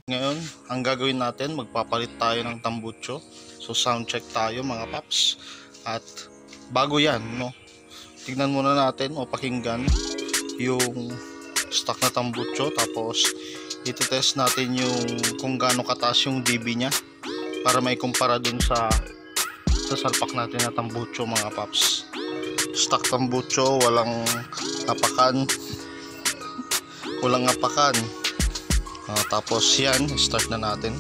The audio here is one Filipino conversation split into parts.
Ngayon, ang gagawin natin, magpapalit tayo ng tambucho. So sound check tayo mga paps. At bago yan, no, tignan muna natin o pakinggan yung stock na tambucho. Tapos ititest natin yung kung gaano kataas yung dB nya para may kumpara dun sa salpak natin na tambucho mga paps. Stock tambucho, walang apakan. Tapos yan, start na natin.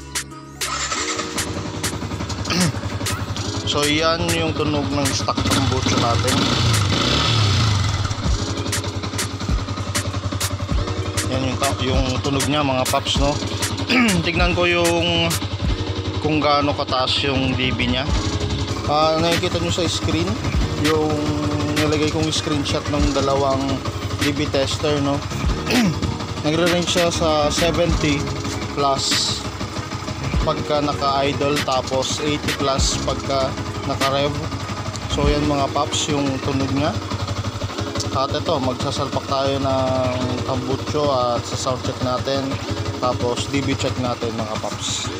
So yan yung tunog ng stock tambucho natin. Yan yung tunog niya mga paps, no. Tignan ko yung kung gaano kataas yung dB nya. Nakikita nyo sa screen yung nilagay kong screenshot ng dalawang dB tester, no. Nagre-range siya sa 70 plus pagka naka-idle, tapos 80 plus pagka naka-rev. So yan mga paps yung tunog niya. At ito, magsasalpak tayo ng tambucho at sa sound check natin, tapos dB check natin mga paps.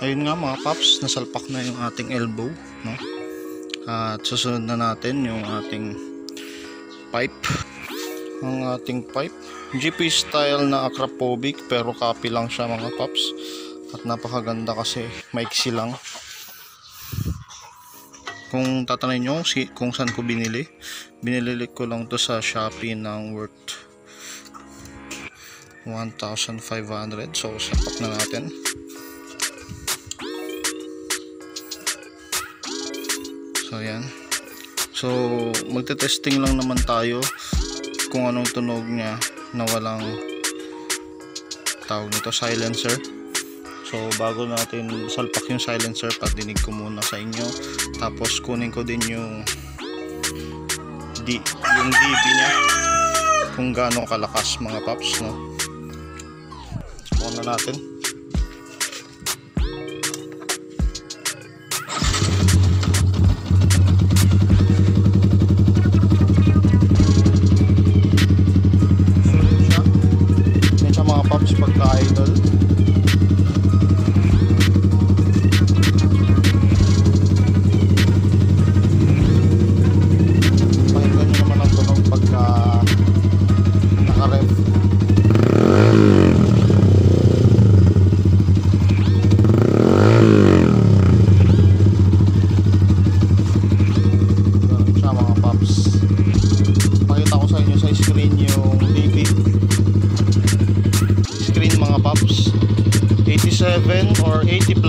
Ayun nga mga paps, nasalpak na yung ating elbow, no? At susunod na natin yung ating pipe. Ang ating pipe, GP style na acropobic, pero copy lang siya mga paps. At napakaganda kasi maiksi lang. Kung tatanungin nyo kung saan ko binili ko lang to sa Shopee ng worth 1,500. So sapak na natin. So yan. So magte-testing lang naman tayo kung anong tunog niya na walang tawag nito, silencer. So bago natin salpak yung silencer, patinig ko muna sa inyo. Tapos kunin ko din yung dB niya, kung gaano kalakas mga paps, no. So on na natin. Pagka-idle pakinggan nyo naman ang tunog pagka naka-rev.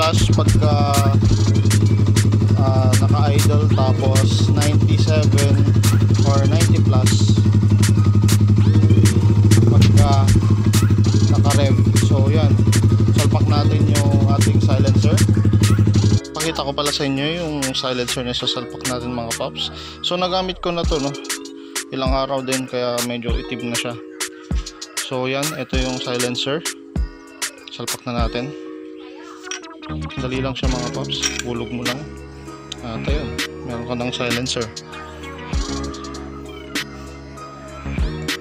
plus pagka naka-idle, tapos 97 or 90 plus pagka naka-rev. So yan, salpak natin yung ating silencer. Pakita ko pala sa inyo yung silencer na sasalpak natin mga paps. So nagamit ko na to, no, ilang araw din, kaya medyo itim na siya. So yan, ito yung silencer, salpak na natin. Dali lang siya mga paps, hulog mo lang at ayun, meron ka ng silencer.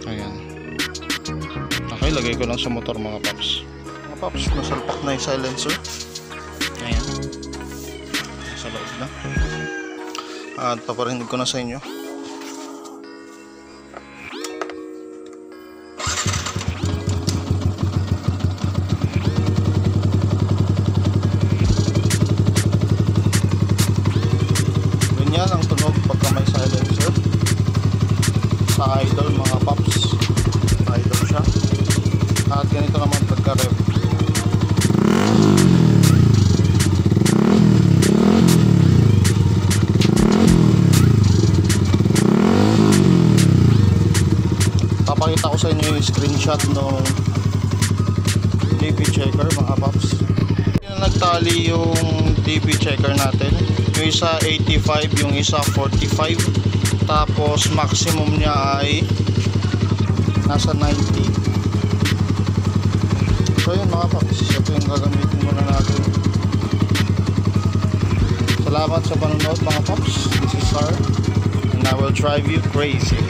Ayan, okay, lagay ko lang sa motor mga paps. Mga paps, nasalpak na yung silencer. Ayan, sa loob na. At paparinig ko na sa inyo. Ganyan ang tunog pagka may silencer sa idle mga paps. Idle siya. At ganito naman pagka rev. Papakita ko sa inyo yung screenshot ng DB checker mga paps. Nagtali yung DB checker natin. Yung isa 85, yung isa 45. Tapos maximum niya ay nasa 90. So yun mga paps, ito yung gagamitin muna natin. Salamat sa panonood mga paps. This is Sar and I will drive you crazy.